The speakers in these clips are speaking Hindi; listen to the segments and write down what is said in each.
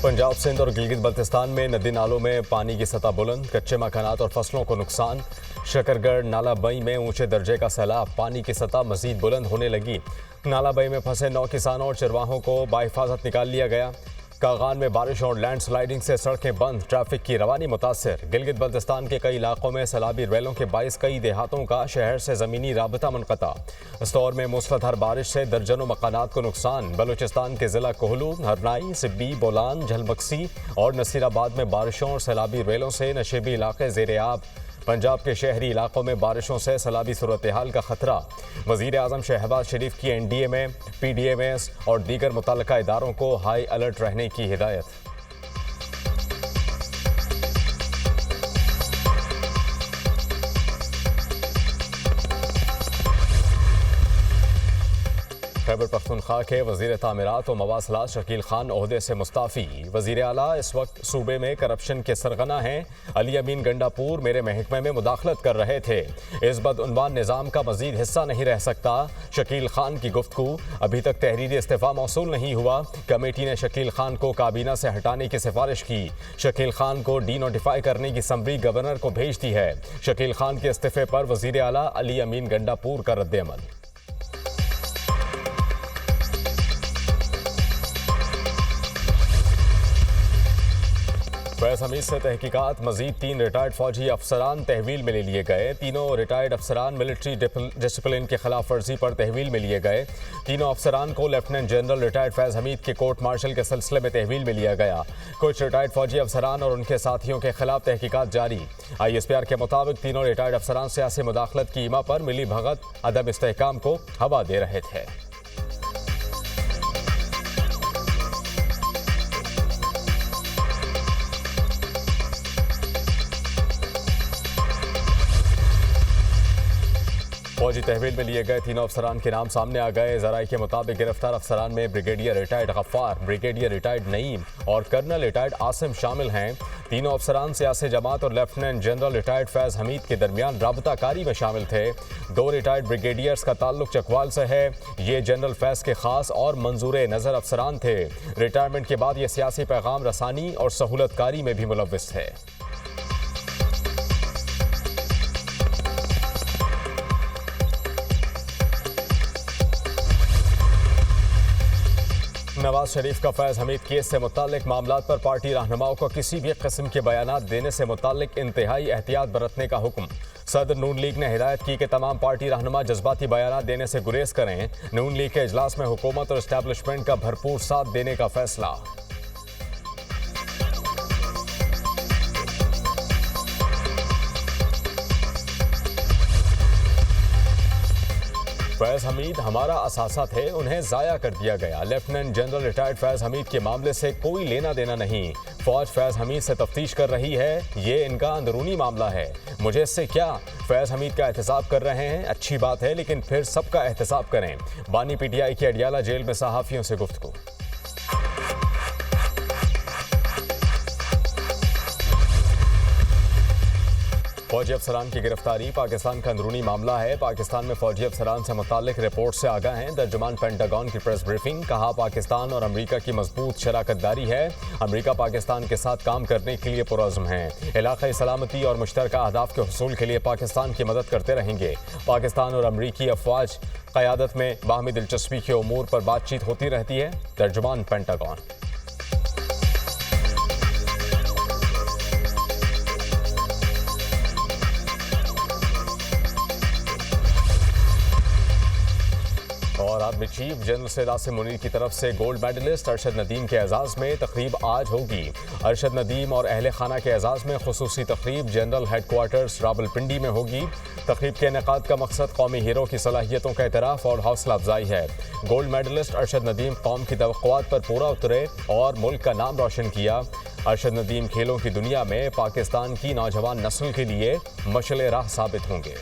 पंजाब, सिंध और गिलगित बल्तिस्तान में नदी नालों में पानी की सतह बुलंद, कच्चे मकानात और फसलों को नुकसान। शकरगढ़ नाला बई में ऊंचे दर्जे का सैलाब, पानी की सतह मजीद बुलंद होने लगी। नाला बई में फंसे 9 किसानों और चरवाहों को बाहिफाजत निकाल लिया गया। कागान में बारिश और लैंडस्लाइडिंग से सड़कें बंद, ट्रैफिक की रवानी मुतासर। गिलगित बल्तिस्तान के कई इलाकों में सैलाबी रेलों के बाइस कई देहातों का शहर से ज़मीनी राबता मुनक़ता। इस्तौर में मूसलाधार बारिश से दर्जनों मकानात को नुकसान। बलूचिस्तान के ज़िला कोहलू, हरनाई, सिब्बी, बोलान, झलबक्सी और नसीराबाद में बारिशों और सैलाबी रेलों से नशेबी इलाके ज़ेर आब। पंजाब के शहरी इलाकों में बारिशों से सैलाबी सूरत हाल का खतरा। वज़ीर आज़म शहबाज शरीफ की NDA में PDMS और दीगर मुतल्लिका इदारों को हाई अलर्ट रहने की हिदायत। खैबर पख्तूनख्वा के वज़ीर तामीरात और मवासलात शकील खान ओहदे से मुस्ताफ़ी। वज़ीर आला इस वक्त सूबे में करप्शन के सरगना हैं। अली अमीन गंडापुर मेरे महकमे में मुदाखलत कर रहे थे। इस बदउनवान निज़ाम का मज़ीद हिस्सा नहीं रह सकता। शकील खान की गुफ्तगू। अभी तक तहरीरी इस्तीफ़ा मौसूल नहीं हुआ। कमेटी ने शकील खान को काबीना से हटाने की सिफारिश की। शकील खान को डी-नोटिफाई करने की समरी गवर्नर को भेज दी है। शकील खान के इस्तीफ़े पर वज़ीर आला अली अमीन गंडापुर का रद्द-ए-अमल। फैज़ हमीद से तहकीकात। मजीद 3 रिटायर्ड फौजी अफसरान तहवील में ले लिए गए। तीनों रिटायर्ड अफसरान मिलिट्री डिसिप्लिन की खिलाफ वर्जी पर तहवील में लिए गए। तीनों अफसरान को लेफ्टिनेंट जनरल रिटायर्ड फैज़ हमीद के कोर्ट मार्शल के सिलसिले में तहवील में लिया गया। कुछ रिटायर्ड फौजी अफसरान और उनके साथियों के खिलाफ तहकीकात जारी। ISPR के मुताबिक तीनों रिटायर्ड अफसरान सियासी मुदाखलत की ईमा पर मिली भगत, अदम इस्तेहकाम को हवा दे रहे थे। फौजी तहवील में लिए गए तीनों अफसरान के नाम सामने आ गए। ज़राए के मुताबिक गिरफ्तार अफसरान में brigadier retired Ghaffar, brigadier retired Naeem और कर्नल रिटायर्ड आसिम शामिल हैं। तीनों अफसरान सियासी जमात और लेफ्टिनेंट जनरल रिटायर्ड फैज़ हमीद के दरमियान राबताकारी में शामिल थे। 2 रिटायर्ड ब्रिगेडियर्स का ताल्लुक चकवाल से है। ये जनरल फैज़ के खास और मंजूर नज़र अफसरान थे। रिटायरमेंट के बाद ये सियासी पैगाम रसानी और सहूलतकारी में भी मुलव्विस थे। नवाज शरीफ का फैज़ हमीद केस से मुताल्लिक मामलात पर पार्टी रहनुमाओं को किसी भी किस्म के बयानात देने से मुताल्लिक इंतहाई एहतियात बरतने का हुक्म। सदर नून लीग ने हिदायत की कि तमाम पार्टी रहनुमा जज्बाती बयानात देने से गुरेज करें। नून लीग के इजलास में हुकूमत और इस्टेब्लिशमेंट का भरपूर साथ देने का फैसला। फैज़ हमीद हमारा असासा थे, उन्हें ज़ाया कर दिया गया। लेफ्टिनेंट जनरल रिटायर्ड फैज़ हमीद के मामले से कोई लेना देना नहीं। फौज फैज़ हमीद से तफ्तीश कर रही है। ये इनका अंदरूनी मामला है, मुझे इससे क्या। फैज़ हमीद का एहतसाब कर रहे हैं, अच्छी बात है, लेकिन फिर सबका एहतसाब करें। बानी PTI की अडियाला जेल में सहाफ़ियों से गुफ्तगू। फौजी अफसरान की गिरफ्तारी पाकिस्तान का अंदरूनी मामला है। पाकिस्तान में फौजी अफसरान से मुताल्लिक रिपोर्ट से आगाह हैं तर्जुमान पेंटागन की प्रेस ब्रीफिंग। कहा, पाकिस्तान और अमरीका की मजबूत शराकतदारी है। अमरीका पाकिस्तान के साथ काम करने के लिए पुरअज़्म है। इलाक़ाई सलामती और मुश्तरका अहदाफ के हुसूल के लिए पाकिस्तान की मदद करते रहेंगे। पाकिस्तान और अमरीकी अफवाज क़यादत में बाहमी दिलचस्पी के उमूर पर बातचीत होती रहती है। तर्जुमान पेंटागन। और army chief general Syed Asim Munir की तरफ से गोल्ड मेडलिस्ट अरशद नदीम के एजाज़ में तकरीब आज होगी। अरशद नदीम और अहले खाना के एजाज़ में खुसूसी तकरीब जनरल हेडक्वार्टर्स रावलपिंडी में होगी। तकरीब के इनेकाद का मकसद कौमी हीरो की सलाहियतों का एतराफ़ और हौसला अफजाई है। गोल्ड मेडलिस्ट अरशद नदीम कौम की तवक्कुआत पर पूरा उतरे और मुल्क का नाम रोशन किया। अरशद नदीम खेलों की दुनिया में पाकिस्तान की नौजवान नस्ल के लिए मशअल राह साबित होंगे।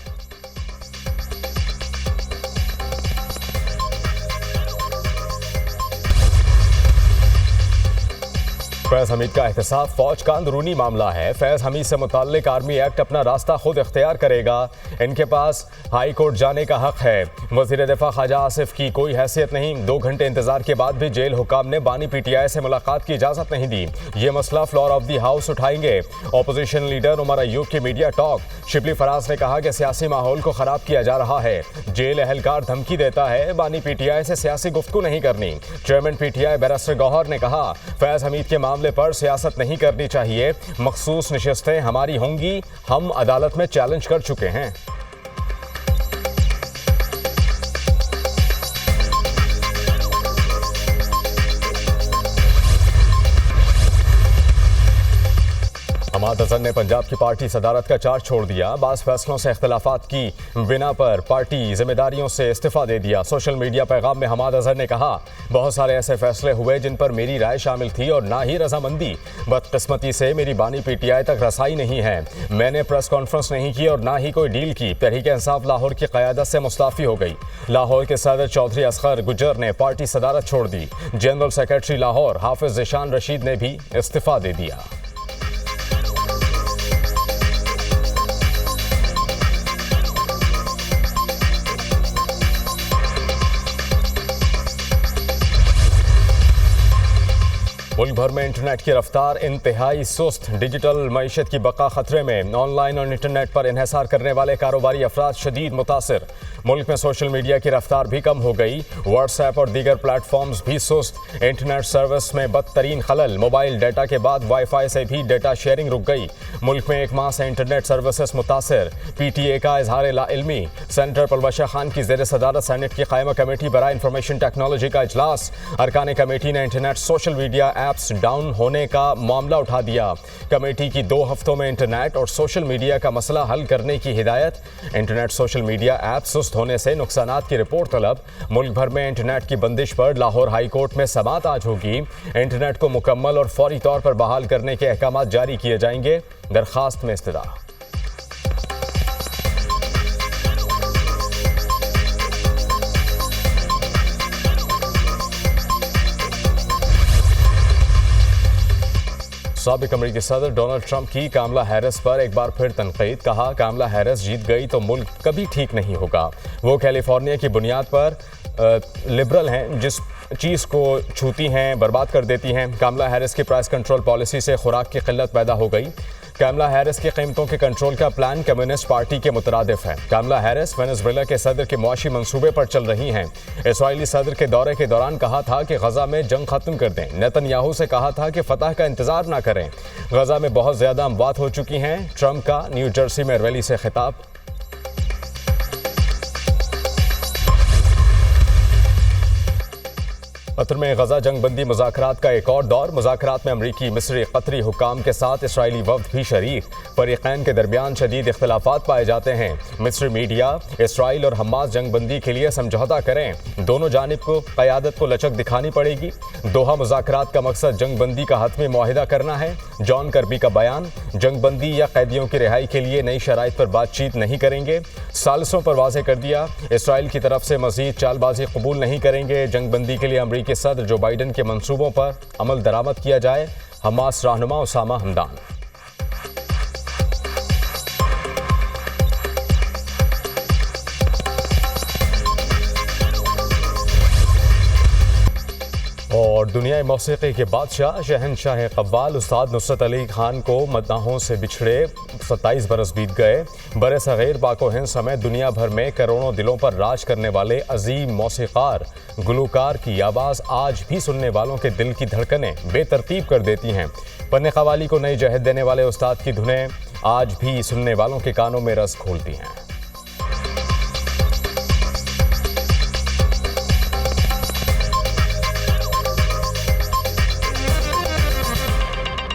फैज हमीद का एहतसाब फौज का अंदरूनी मामला है। फैज हमीद से मुताल्लिक आर्मी एक्ट अपना रास्ता खुद इख्तियार करेगा। इनके पास हाई कोर्ट जाने का हक है। वज़ीर दिफा ख्वाजा आसिफ की कोई हैसियत नहीं। 2 घंटे इंतजार के बाद भी जेल हुकाम ने बानी PTI से मुलाकात की इजाजत नहीं दी। ये मसला फ्लोर ऑफ द हाउस उठाएंगे। अपोजिशन लीडर उमर अयूब की मीडिया टॉक। शिबली फराज ने कहा कि सियासी माहौल को खराब किया जा रहा है। जेल एहलकार धमकी देता है, बानी PTI से सियासी गुफ्तगू नहीं करनी। चेयरमैन PTI बैरिस्टर गौहर ने कहा, फैज हमीद के मामले पर सियासत नहीं करनी चाहिए। मखसूस नशिस्तें हमारी होंगी, हम अदालत में चैलेंज कर चुके हैं। हमाद अजहर ने पंजाब की पार्टी सदारत का चार्ज छोड़ दिया। बास फैसलों से इख्तलाफात की बिना पर पार्टी जिम्मेदारियों से इस्तीफा दे दिया। सोशल मीडिया पैगाम में हमाद अजहर ने कहा, बहुत सारे ऐसे फैसले हुए जिन पर मेरी राय शामिल थी और ना ही रजामंदी। बदकिस्मती से मेरी बानी PTI तक रसाई नहीं है। मैंने प्रेस कॉन्फ्रेंस नहीं की और ना ही कोई डील की। तहरीक इंसाफ लाहौर की क़यादत से मुस्ताफ़ी हो गई। लाहौर के सदर चौधरी असगर गुजर ने पार्टी सदारत छोड़ दी। जनरल सेक्रेटरी लाहौर हाफिज ज़ीशान रशीद ने भी इस्तीफा दे दिया। मुल्क भर में इंटरनेट की रफ्तार इंतहाई सुस्त। डिजिटल मईशत की बका खतरे में। ऑनलाइन और इंटरनेट पर इन्हिसार करने वाले कारोबारी अफराद शदीद मुतासिर। मुल्क में सोशल मीडिया की रफ्तार भी कम हो गई। व्हाट्सएप और दीगर प्लेटफॉर्म्स भी सुस्त। इंटरनेट सर्विस में बदतरीन खलल। मोबाइल डाटा के बाद वाईफाई से भी डाटा शेयरिंग रुक गई। मुल्क में 1 माह से इंटरनेट सर्विसेज मुतासिर। PTA का इजहार लाइल्मी। सेनेटर पलवशा खान की ज़ेर सदारत सेनेट की कायमा कमेटी बराए इंफॉर्मेशन टेक्नोलॉजी का इजलास। अरकान कमेटी ने internet social media apps down होने का मामला उठा दिया। कमेटी की 2 हफ्तों में इंटरनेट और सोशल मीडिया का मसला हल करने की हिदायत। इंटरनेट सोशल मीडिया ऐप सुस्त होने से नुकसानात की रिपोर्ट तलब। मुल्क भर में इंटरनेट की बंदिश पर लाहौर हाई कोर्ट में समाअत आज होगी। इंटरनेट को मुकम्मल और फौरी तौर पर बहाल करने के अहकाम जारी किए जाएंगे। दरखास्त में इस्तदा। साबिक अमरीकी सदर डोनाल्ड ट्रंप की कामला हैरिस पर एक बार फिर तनकीद। कहा, कामला हैरिस जीत गई तो मुल्क कभी ठीक नहीं होगा। वो कैलिफोर्निया की बुनियाद पर लिबरल हैं, जिस चीज़ को छूती हैं बर्बाद कर देती हैं। कामला हैरिस की प्राइस कंट्रोल पॉलिसी से खुराक की किल्लत पैदा हो गई। कामला हैरिस की कीमतों के कंट्रोल का प्लान कम्युनिस्ट पार्टी के मुतरादिफ है। कामला हैरिस वेनेजुएला के सदर के मुआशी मंसूबे पर चल रही हैं। इसराइली सदर के दौरे के दौरान कहा था कि गजा में जंग खत्म कर दें। नेतन्याहू से कहा था कि फतह का इंतजार ना करें। गजा में बहुत ज्यादा अमवात हो चुकी हैं। ट्रंप का न्यू जर्सी में रैली से खिताब। कतर में गजा जंग बंदी मुज़ाकरात का एक और दौर। मुज़ाकरात में अमरीकी, मिस्री, कतरी हुकाम के साथ इसराइली वफ्द भी शरीक। फरीक़ैन के दरमियान शदीद इख्तलाफात पाए जाते हैं। मिस्री मीडिया इसराइल और हमास जंग बंदी के लिए समझौता करें। दोनों जानिब को क़यादत को लचक दिखानी पड़ेगी। दोहा मुज़ाकरात का मकसद जंग बंदी का हतमी मुआहिदा करना है। जॉन कर्बी का बयान, जंग बंदी या कैदियों की रिहाई के लिए नई शराइत पर बातचीत नहीं करेंगे। सालिसों पर वाज़ेह कर दिया, इसराइल की तरफ से मज़ीद चालबाजी कबूल नहीं करेंगे। जंग बंदी के लिए अमरीकी सदर जो बाइडन के मंसूबों पर अमल दरामद किया जाए। हमास रहनुमा उसामा हमदान। और दुनियाई मौसीकी के बादशाह शहनशाह कव्वाल उस्ताद नुसरत अली खान को मदनाहों से बिछड़े 27 बरस बीत गए। बरे सगीर पाक हिंद समेत दुनिया भर में करोड़ों दिलों पर राज करने वाले अजीम मौसीकार गुलूकार की आवाज़ आज भी सुनने वालों के दिल की धड़कनें बेतरतीब कर देती हैं। पन्ने कवाली को नई जहद देने वाले उस्ताद की धुनें आज भी सुनने वालों के कानों में रस घोलती हैं।